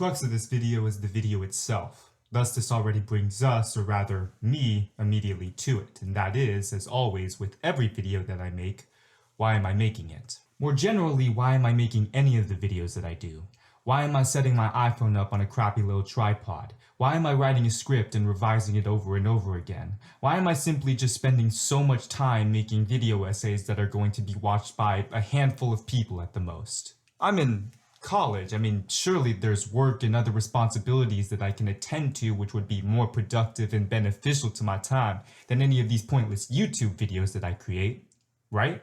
crux of this video is the video itself. Thus, this already brings us, or rather me, immediately to it, and that is, as always, with every video that I make, why am I making it? More generally, why am I making any of the videos that I do? Why am I setting my iPhone up on a crappy little tripod? Why am I writing a script and revising it over and over again? Why am I simply just spending so much time making video essays that are going to be watched by a handful of people at the most? I'm in college. I mean, surely there's work and other responsibilities that I can attend to which would be more productive and beneficial to my time than any of these pointless YouTube videos that I create, right?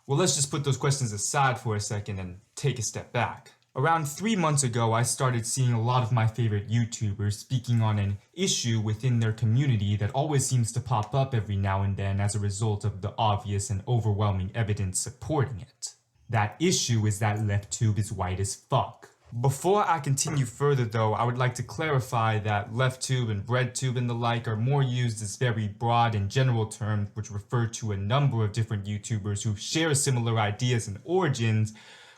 Well, let's just put those questions aside for a second and take a step back. Around 3 months ago, I started seeing a lot of my favorite YouTubers speaking on an issue within their community that always seems to pop up every now and then as a result of the obvious and overwhelming evidence supporting it. That issue is that LeftTube is white as fuck. Before I continue further though, I would like to clarify that LeftTube and BreadTube and the like are more used as very broad and general terms which refer to a number of different YouTubers who share similar ideas and origins,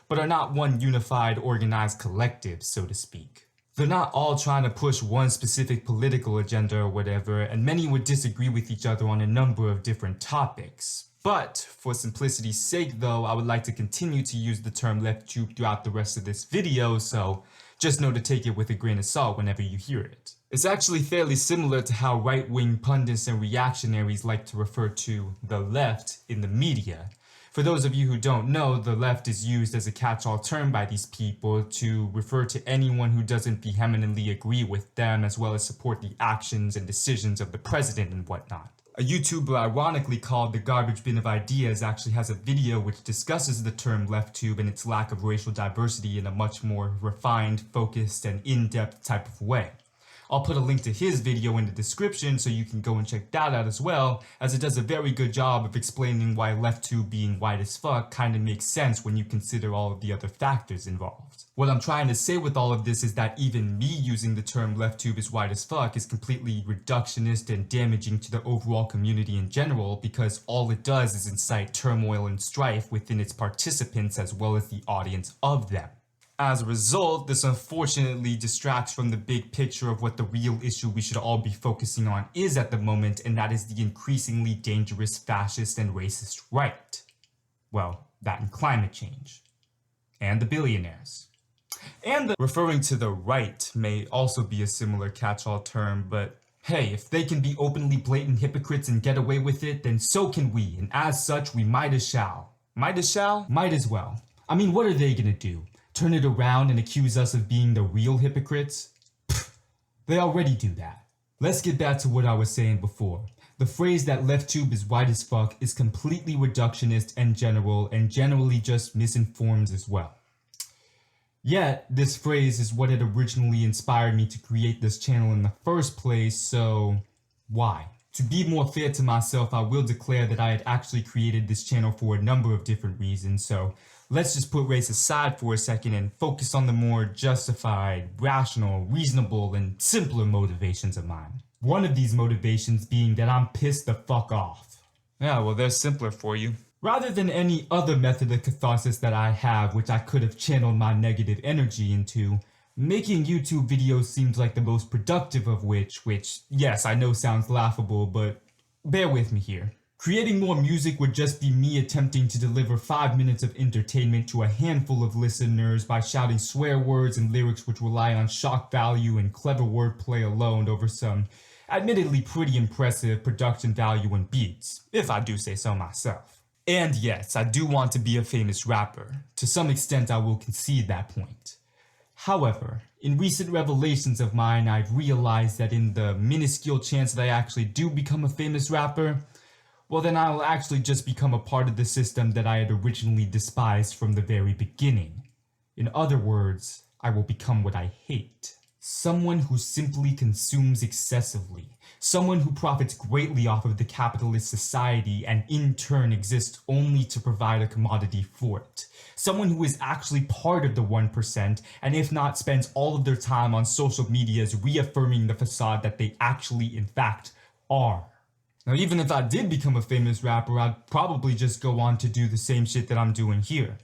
but are not one unified, organized collective, so to speak. They're not all trying to push one specific political agenda or whatever, and many would disagree with each other on a number of different topics. But, for simplicity's sake though, I would like to continue to use the term LeftTube throughout the rest of this video, so just know to take it with a grain of salt whenever you hear it. It's actually fairly similar to how right-wing pundits and reactionaries like to refer to the left in the media. For those of you who don't know, the left is used as a catch-all term by these people to refer to anyone who doesn't vehemently agree with them as well as support the actions and decisions of the president and whatnot. A YouTuber ironically called The Garbage Bin of Ideas actually has a video which discusses the term LeftTube and its lack of racial diversity in a much more refined, focused, and in-depth type of way. I'll put a link to his video in the description so you can go and check that out as well, as it does a very good job of explaining why LeftTube being white as fuck kinda makes sense when you consider all of the other factors involved. What I'm trying to say with all of this is that even me using the term LeftTube is white as fuck is completely reductionist and damaging to the overall community in general because all it does is incite turmoil and strife within its participants as well as the audience of them. As a result, this unfortunately distracts from the big picture of what the real issue we should all be focusing on is at the moment, and that is the increasingly dangerous fascist and racist right. Well, that and climate change. And the billionaires. And referring to the right may also be a similar catch-all term, but hey, if they can be openly blatant hypocrites and get away with it, then so can we, and as such, we might as shall. Might as shall? Might as well. I mean, what are they gonna do? Turn it around and accuse us of being the real hypocrites? Pfft, they already do that. Let's get back to what I was saying before. The phrase that LeftTube is white as fuck is completely reductionist and general, and generally just misinforms as well. Yet, this phrase is what had originally inspired me to create this channel in the first place, so why? To be more fair to myself, I will declare that I had actually created this channel for a number of different reasons, so let's just put race aside for a second and focus on the more justified, rational, reasonable, and simpler motivations of mine. One of these motivations being that I'm pissed the fuck off. Yeah, well, they're simpler for you. Rather than any other method of catharsis that I have which I could have channeled my negative energy into, making YouTube videos seems like the most productive of which, yes, I know sounds laughable, but bear with me here. Creating more music would just be me attempting to deliver 5 minutes of entertainment to a handful of listeners by shouting swear words and lyrics which rely on shock value and clever wordplay alone over some admittedly pretty impressive production value and beats, if I do say so myself. And yes, I do want to be a famous rapper. To some extent, I will concede that point. However, in recent revelations of mine, I've realized that in the minuscule chance that I actually do become a famous rapper, well then I'll actually just become a part of the system that I had originally despised from the very beginning. In other words, I will become what I hate. Someone who simply consumes excessively. Someone who profits greatly off of the capitalist society and in turn exists only to provide a commodity for it. Someone who is actually part of the 1% and if not spends all of their time on social medias reaffirming the facade that they actually in fact are. Now even if I did become a famous rapper, I'd probably just go on to do the same shit that I'm doing here.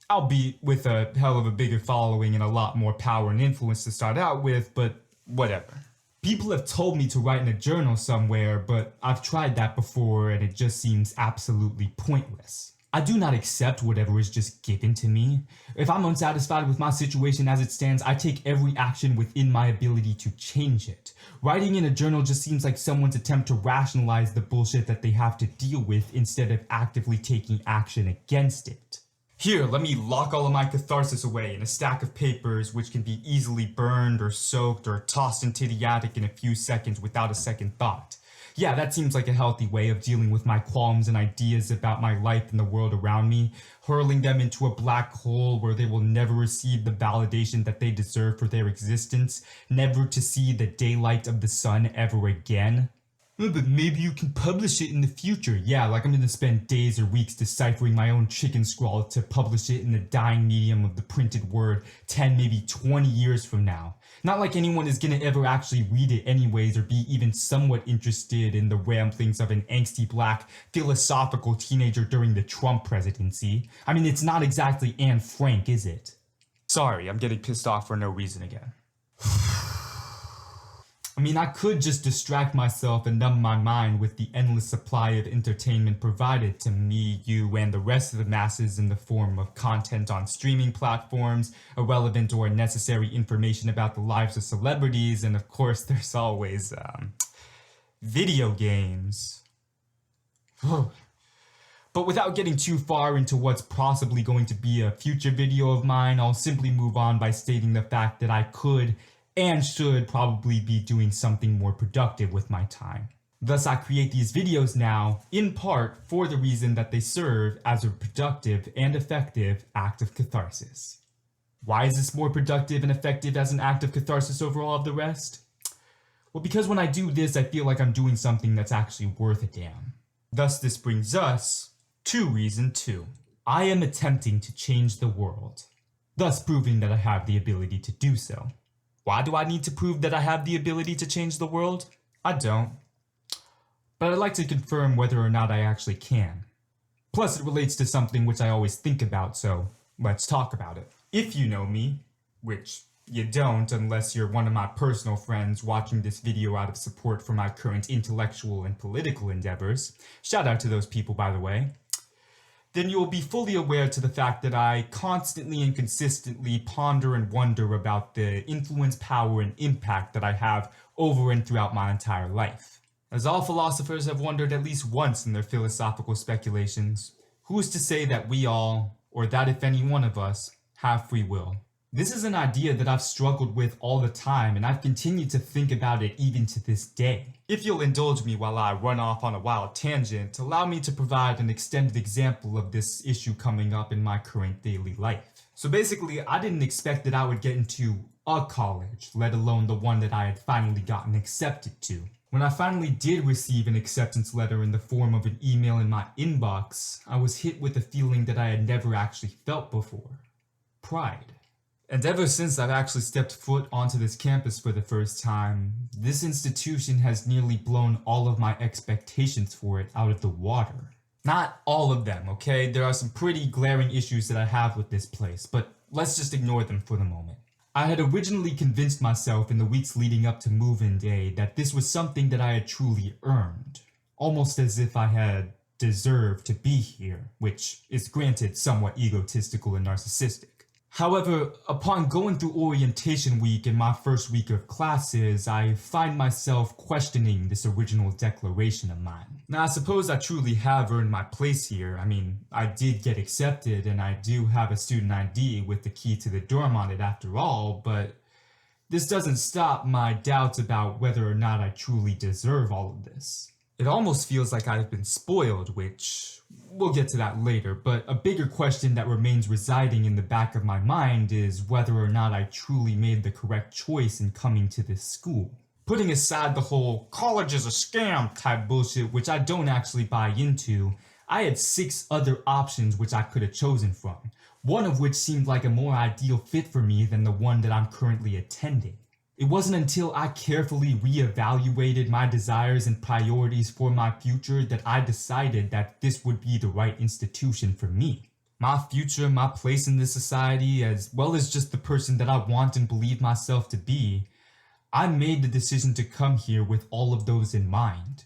Albeit with a hell of a bigger following and a lot more power and influence to start out with, but whatever. People have told me to write in a journal somewhere, but I've tried that before and it just seems absolutely pointless. I do not accept whatever is just given to me. If I'm unsatisfied with my situation as it stands, I take every action within my ability to change it. Writing in a journal just seems like someone's attempt to rationalize the bullshit that they have to deal with instead of actively taking action against it. Here, let me lock all of my catharsis away in a stack of papers which can be easily burned or soaked or tossed into the attic in a few seconds without a second thought. Yeah, that seems like a healthy way of dealing with my qualms and ideas about my life and the world around me, hurling them into a black hole where they will never receive the validation that they deserve for their existence, never to see the daylight of the sun ever again. But maybe you can publish it in the future. Yeah, like I'm gonna spend days or weeks deciphering my own chicken scrawl to publish it in the dying medium of the printed word 10, maybe 20 years from now. Not like anyone is gonna ever actually read it anyways or be even somewhat interested in the ramblings of an angsty black philosophical teenager during the Trump presidency. I mean, it's not exactly Anne Frank, is it? Sorry, I'm getting pissed off for no reason again. I mean, I could just distract myself and numb my mind with the endless supply of entertainment provided to me, you, and the rest of the masses in the form of content on streaming platforms, irrelevant or necessary information about the lives of celebrities, and of course there's always, video games. But without getting too far into what's possibly going to be a future video of mine, I'll simply move on by stating the fact that I could and should probably be doing something more productive with my time. Thus, I create these videos now, in part for the reason that they serve as a productive and effective act of catharsis. Why is this more productive and effective as an act of catharsis over all of the rest? Well, because when I do this, I feel like I'm doing something that's actually worth a damn. Thus, this brings us to reason 2. I am attempting to change the world, thus proving that I have the ability to do so. Why do I need to prove that I have the ability to change the world? I don't. But I'd like to confirm whether or not I actually can. Plus, it relates to something which I always think about, so let's talk about it. If you know me, which you don't unless you're one of my personal friends watching this video out of support for my current intellectual and political endeavors, shout out to those people by the way, then you will be fully aware to the fact that I constantly and consistently ponder and wonder about the influence, power, and impact that I have over and throughout my entire life. As all philosophers have wondered at least once in their philosophical speculations, who is to say that we all, or that if any one of us, have free will? This is an idea that I've struggled with all the time, and I've continued to think about it even to this day. If you'll indulge me while I run off on a wild tangent, allow me to provide an extended example of this issue coming up in my current daily life. So basically, I didn't expect that I would get into a college, let alone the one that I had finally gotten accepted to. When I finally did receive an acceptance letter in the form of an email in my inbox, I was hit with a feeling that I had never actually felt before. Pride. And ever since I've actually stepped foot onto this campus for the first time, this institution has nearly blown all of my expectations for it out of the water. Not all of them, okay? There are some pretty glaring issues that I have with this place, but let's just ignore them for the moment. I had originally convinced myself in the weeks leading up to move-in day that this was something that I had truly earned, almost as if I had deserved to be here, which is granted somewhat egotistical and narcissistic. However, upon going through orientation week and my first week of classes, I find myself questioning this original declaration of mine. Now, I suppose I truly have earned my place here. I mean, I did get accepted and I do have a student ID with the key to the dorm on it after all, but this doesn't stop my doubts about whether or not I truly deserve all of this. It almost feels like I've been spoiled, which we'll get to that later, but a bigger question that remains residing in the back of my mind is whether or not I truly made the correct choice in coming to this school. Putting aside the whole college is a scam type bullshit, which I don't actually buy into, I had 6 other options which I could have chosen from, one of which seemed like a more ideal fit for me than the one that I'm currently attending. It wasn't until I carefully reevaluated my desires and priorities for my future that I decided that this would be the right institution for me. my future, my place in this society, as well as just the person that I want and believe myself to be, I made the decision to come here with all of those in mind.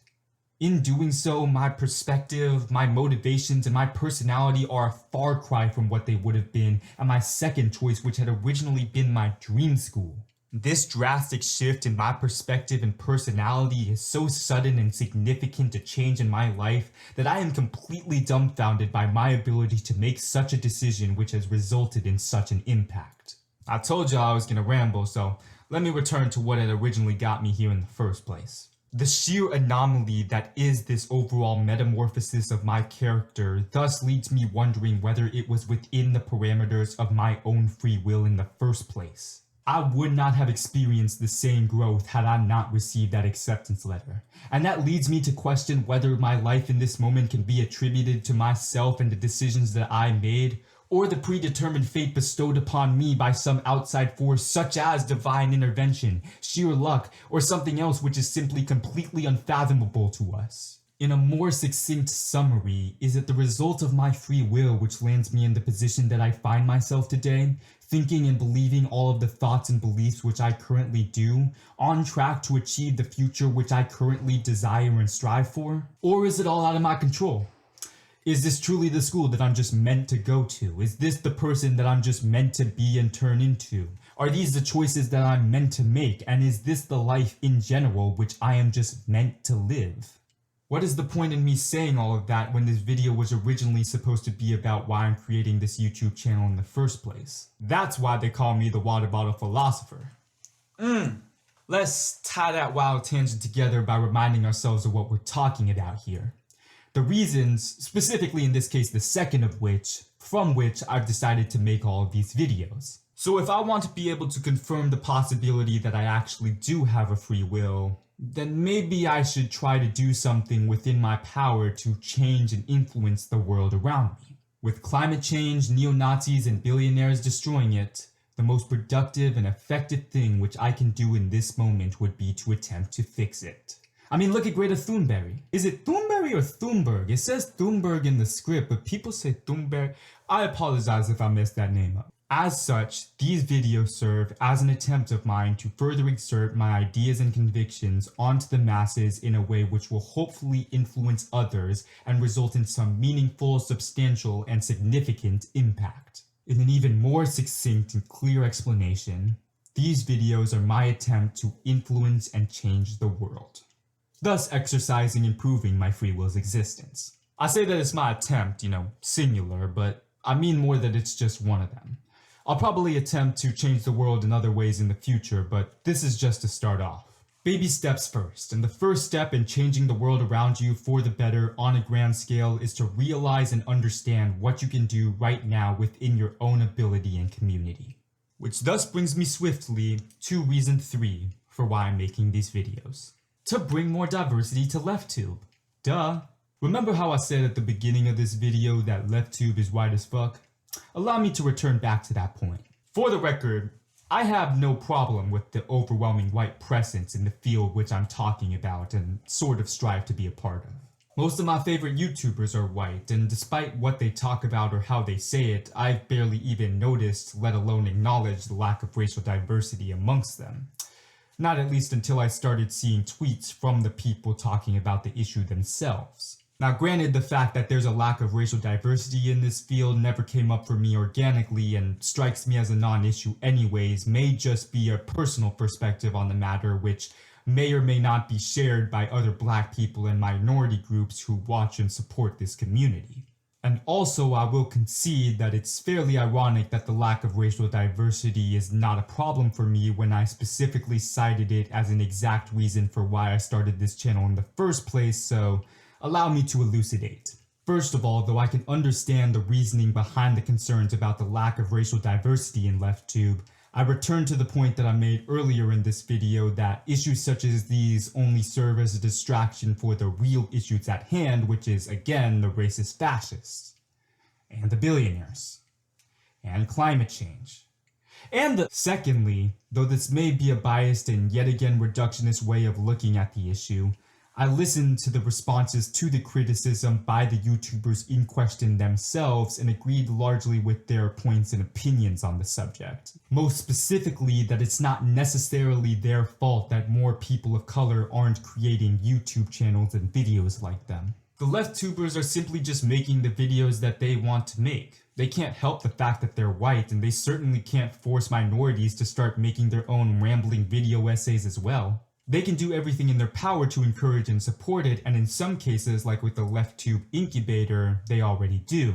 In doing so, my perspective, my motivations, and my personality are a far cry from what they would have been at my second choice, which had originally been my dream school. This drastic shift in my perspective and personality is so sudden and significant a change in my life that I am completely dumbfounded by my ability to make such a decision which has resulted in such an impact. I told y'all I was gonna ramble, so let me return to what had originally got me here in the first place. The sheer anomaly that is this overall metamorphosis of my character thus leads me wondering whether it was within the parameters of my own free will in the first place. I would not have experienced the same growth had I not received that acceptance letter. And that leads me to question whether my life in this moment can be attributed to myself and the decisions that I made, or the predetermined fate bestowed upon me by some outside force such as divine intervention, sheer luck, or something else which is simply completely unfathomable to us. In a more succinct summary, is it the result of my free will which lands me in the position that I find myself today, thinking and believing all of the thoughts and beliefs which I currently do, on track to achieve the future which I currently desire and strive for? Or is it all out of my control? Is this truly the school that I'm just meant to go to? Is this the person that I'm just meant to be and turn into? Are these the choices that I'm meant to make? And is this the life in general which I am just meant to live? What is the point in me saying all of that when this video was originally supposed to be about why I'm creating this YouTube channel in the first place? That's why they call me the water bottle philosopher. Let's tie that wild tangent together by reminding ourselves of what we're talking about here. The reasons, specifically in this case the second of which, from which I've decided to make all of these videos. So if I want to be able to confirm the possibility that I actually do have a free will, then maybe I should try to do something within my power to change and influence the world around me. With climate change, neo-Nazis, and billionaires destroying it, the most productive and effective thing which I can do in this moment would be to attempt to fix it. I mean, look at Greta Thunberg. Is it Thunberg or Thunberg? It says Thunberg in the script, but people say Thunberg. I apologize if I messed that name up. As such, these videos serve as an attempt of mine to further exert my ideas and convictions onto the masses in a way which will hopefully influence others and result in some meaningful, substantial, and significant impact. In an even more succinct and clear explanation, these videos are my attempt to influence and change the world, thus exercising and proving my free will's existence. I say that it's my attempt, singular, but I mean more that it's just one of them. I'll probably attempt to change the world in other ways in the future, but this is just to start off. Baby steps first, and the first step in changing the world around you for the better on a grand scale is to realize and understand what you can do right now within your own ability and community. Which thus brings me swiftly to reason 3 for why I'm making these videos. To bring more diversity to LeftTube. Duh. Remember how I said at the beginning of this video that LeftTube is white as fuck? Allow me to return back to that point. For the record, I have no problem with the overwhelming white presence in the field which I'm talking about and sort of strive to be a part of. Most of my favorite YouTubers are white, and despite what they talk about or how they say it, I've barely even noticed, let alone acknowledged, the lack of racial diversity amongst them. Not at least until I started seeing tweets from the people talking about the issue themselves. Now granted, the fact that there's a lack of racial diversity in this field never came up for me organically and strikes me as a non-issue anyways may just be a personal perspective on the matter which may or may not be shared by other black people and minority groups who watch and support this community. And also, I will concede that it's fairly ironic that the lack of racial diversity is not a problem for me when I specifically cited it as an exact reason for why I started this channel in the first place, so allow me to elucidate. First of all, though I can understand the reasoning behind the concerns about the lack of racial diversity in LeftTube, I return to the point that I made earlier in this video that issues such as these only serve as a distraction for the real issues at hand, which is, again, the racist fascists, and the billionaires, and climate change. Secondly, though this may be a biased and yet again reductionist way of looking at the issue, I listened to the responses to the criticism by the YouTubers in question themselves and agreed largely with their points and opinions on the subject. Most specifically, that it's not necessarily their fault that more people of color aren't creating YouTube channels and videos like them. The left tubers are simply just making the videos that they want to make. They can't help the fact that they're white, and they certainly can't force minorities to start making their own rambling video essays as well. They can do everything in their power to encourage and support it, and in some cases, like with the LeftTube incubator, they already do.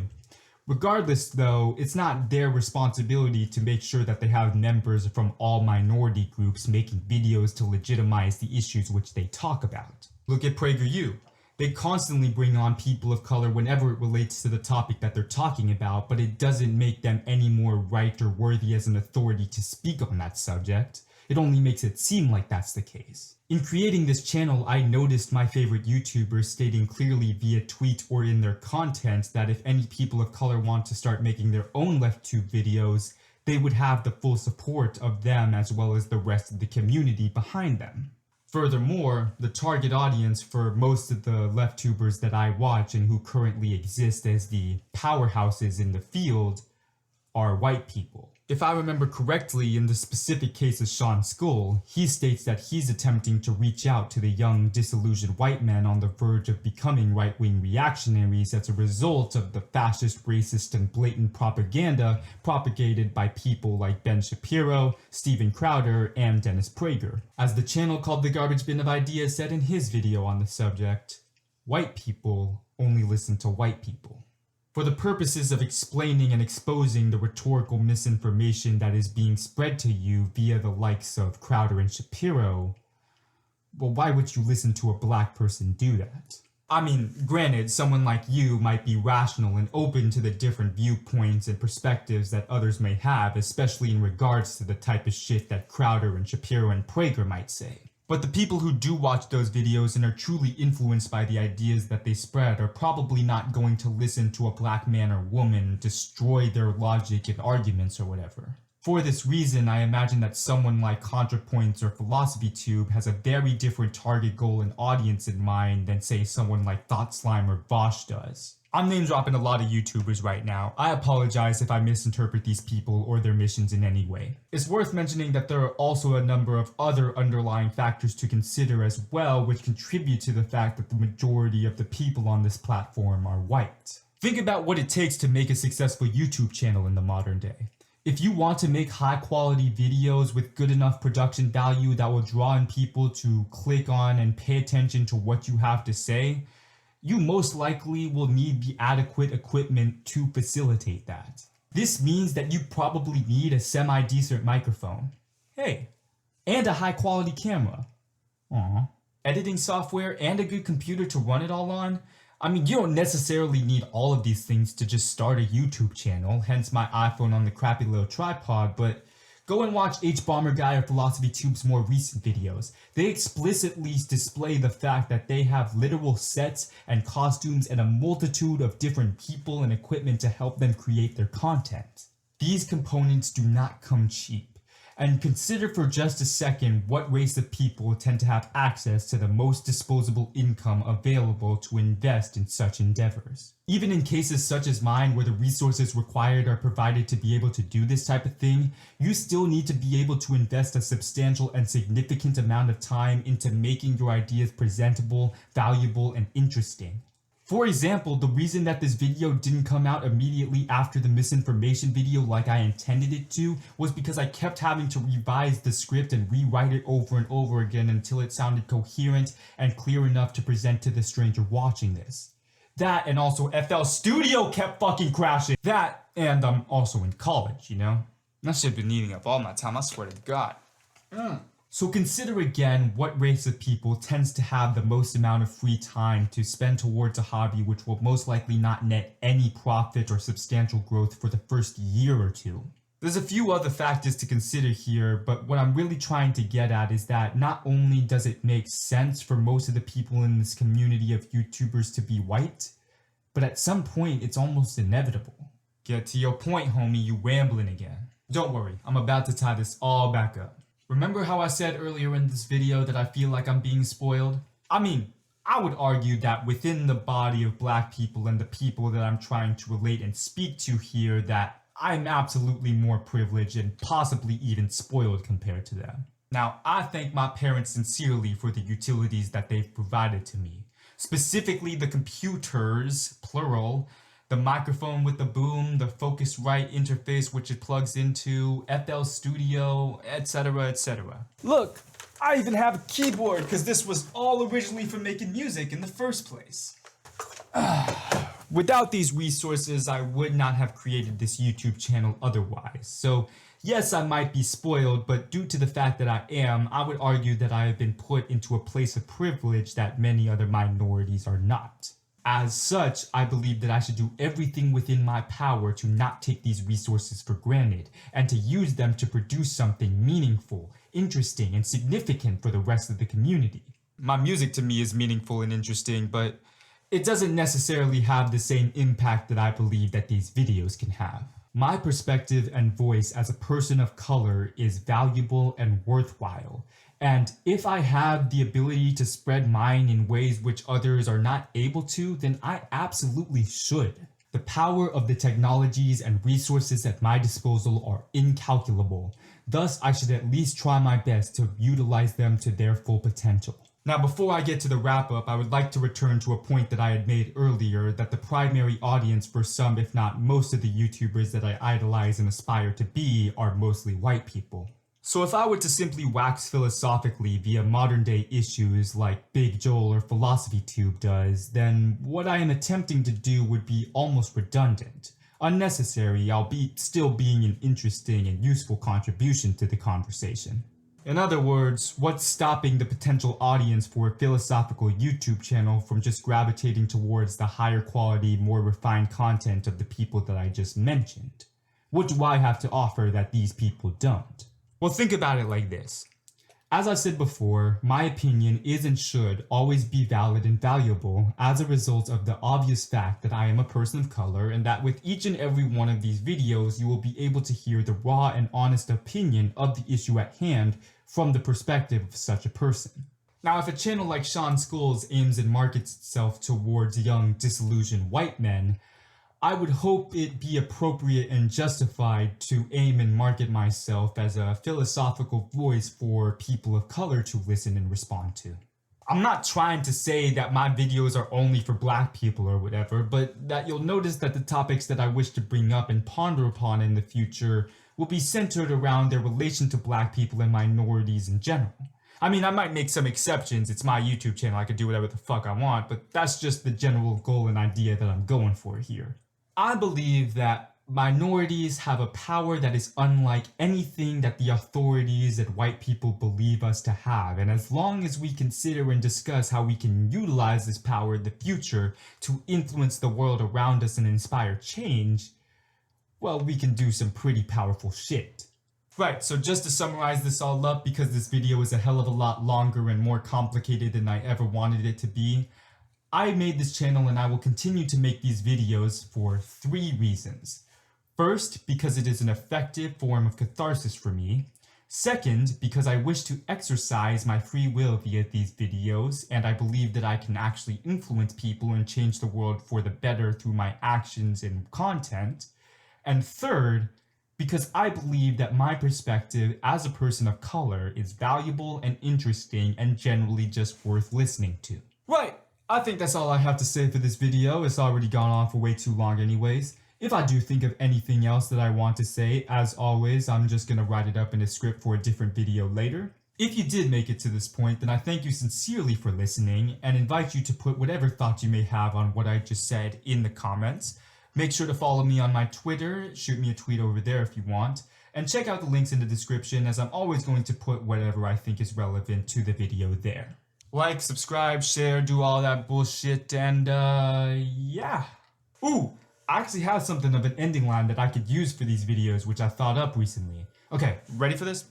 Regardless though, it's not their responsibility to make sure that they have members from all minority groups making videos to legitimize the issues which they talk about. Look at PragerU. They constantly bring on people of color whenever it relates to the topic that they're talking about, but it doesn't make them any more right or worthy as an authority to speak on that subject. It only makes it seem like that's the case. In creating this channel, I noticed my favorite YouTubers stating clearly via tweet or in their content that if any people of color want to start making their own LeftTube videos, they would have the full support of them as well as the rest of the community behind them. Furthermore, the target audience for most of the LeftTubers that I watch and who currently exist as the powerhouses in the field are white people. If I remember correctly, in the specific case of Sean Skull, he states that he's attempting to reach out to the young, disillusioned white men on the verge of becoming right-wing reactionaries as a result of the fascist, racist, and blatant propaganda propagated by people like Ben Shapiro, Steven Crowder, and Dennis Prager. As the channel called The Garbage Bin of Ideas said in his video on the subject, white people only listen to white people. For the purposes of explaining and exposing the rhetorical misinformation that is being spread to you via the likes of Crowder and Shapiro, well, why would you listen to a black person do that? I mean, granted, someone like you might be rational and open to the different viewpoints and perspectives that others may have, especially in regards to the type of shit that Crowder and Shapiro and Prager might say. But the people who do watch those videos and are truly influenced by the ideas that they spread are probably not going to listen to a black man or woman destroy their logic and arguments or whatever. For this reason, I imagine that someone like ContraPoints or PhilosophyTube has a very different target goal and audience in mind than say someone like ThoughtSlime or Vosh does. I'm name dropping a lot of YouTubers right now. I apologize if I misinterpret these people or their missions in any way. It's worth mentioning that there are also a number of other underlying factors to consider as well, which contribute to the fact that the majority of the people on this platform are white. Think about what it takes to make a successful YouTube channel in the modern day. If you want to make high quality videos with good enough production value that will draw in people to click on and pay attention to what you have to say, you most likely will need the adequate equipment to facilitate that. This means that you probably need a semi-decent microphone. Hey, and a high-quality camera. Editing software and a good computer to run it all on? I mean, you don't necessarily need all of these things to just start a YouTube channel, hence my iPhone on the crappy little tripod, but go and watch HBomberGuy or PhilosophyTube's more recent videos. They explicitly display the fact that they have literal sets and costumes and a multitude of different people and equipment to help them create their content. These components do not come cheap. And consider for just a second what race of people tend to have access to the most disposable income available to invest in such endeavors. Even in cases such as mine where the resources required are provided to be able to do this type of thing, you still need to be able to invest a substantial and significant amount of time into making your ideas presentable, valuable, and interesting. For example, the reason that this video didn't come out immediately after the misinformation video like I intended it to was because I kept having to revise the script and rewrite it over and over again until it sounded coherent and clear enough to present to the stranger watching this. That and also FL Studio kept fucking crashing. That and I'm also in college, you know? That shit been eating up all my time, I swear to God. So consider again what race of people tends to have the most amount of free time to spend towards a hobby which will most likely not net any profit or substantial growth for the first year or two. There's a few other factors to consider here, but what I'm really trying to get at is that not only does it make sense for most of the people in this community of YouTubers to be white, but at some point it's almost inevitable. Get to your point, homie, you rambling again. Don't worry, I'm about to tie this all back up. Remember how I said earlier in this video that I feel like I'm being spoiled? I mean, I would argue that within the body of black people and the people that I'm trying to relate and speak to here, that I'm absolutely more privileged and possibly even spoiled compared to them. Now, I thank my parents sincerely for the utilities that they've provided to me. Specifically the computers, plural, the microphone with the boom, the Focusrite interface which it plugs into, FL Studio, etc, etc. Look, I even have a keyboard because this was all originally for making music in the first place. Without these resources, I would not have created this YouTube channel otherwise. So yes, I might be spoiled, but due to the fact that I am, I would argue that I have been put into a place of privilege that many other minorities are not. As such, I believe that I should do everything within my power to not take these resources for granted and to use them to produce something meaningful, interesting, and significant for the rest of the community. My music to me is meaningful and interesting, but it doesn't necessarily have the same impact that I believe that these videos can have. My perspective and voice as a person of color is valuable and worthwhile. And if I have the ability to spread mine in ways which others are not able to, then I absolutely should. The power of the technologies and resources at my disposal are incalculable. Thus, I should at least try my best to utilize them to their full potential. Now, before I get to the wrap-up, I would like to return to a point that I had made earlier, that the primary audience for some, if not most of the YouTubers that I idolize and aspire to be, are mostly white people. So if I were to simply wax philosophically via modern-day issues like Big Joel or PhilosophyTube does, then what I am attempting to do would be almost redundant, unnecessary, albeit still being an interesting and useful contribution to the conversation. In other words, what's stopping the potential audience for a philosophical YouTube channel from just gravitating towards the higher quality, more refined content of the people that I just mentioned? What do I have to offer that these people don't? Well, think about it like this. As I said before, my opinion is and should always be valid and valuable as a result of the obvious fact that I am a person of color, and that with each and every one of these videos you will be able to hear the raw and honest opinion of the issue at hand from the perspective of such a person. Now, if a channel like Sean Scholes aims and markets itself towards young, disillusioned white men, I would hope it be appropriate and justified to aim and market myself as a philosophical voice for people of color to listen and respond to. I'm not trying to say that my videos are only for black people or whatever, but that you'll notice that the topics that I wish to bring up and ponder upon in the future will be centered around their relation to black people and minorities in general. I mean, I might make some exceptions, it's my YouTube channel, I can do whatever the fuck I want, but that's just the general goal and idea that I'm going for here. I believe that minorities have a power that is unlike anything that the authorities and white people believe us to have, and as long as we consider and discuss how we can utilize this power in the future to influence the world around us and inspire change, well, we can do some pretty powerful shit. Right, so just to summarize this all up, because this video is a hell of a lot longer and more complicated than I ever wanted it to be, I made this channel and I will continue to make these videos for 3 reasons. First, because it is an effective form of catharsis for me. Second, because I wish to exercise my free will via these videos, and I believe that I can actually influence people and change the world for the better through my actions and content. And third, because I believe that my perspective as a person of color is valuable and interesting and generally just worth listening to. Right, I think that's all I have to say for this video. It's already gone on for way too long anyways. If I do think of anything else that I want to say, as always, I'm just gonna write it up in a script for a different video later. If you did make it to this point, then I thank you sincerely for listening and invite you to put whatever thoughts you may have on what I just said in the comments. Make sure to follow me on my Twitter, shoot me a tweet over there if you want, and check out the links in the description, as I'm always going to put whatever I think is relevant to the video there. Like, subscribe, share, do all that bullshit, and yeah. Ooh, I actually have something of an ending line that I could use for these videos, which I thought up recently. Okay, ready for this?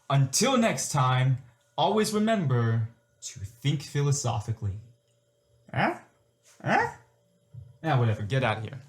Until next time, always remember to think philosophically. Huh? Huh? Yeah, whatever, get out of here.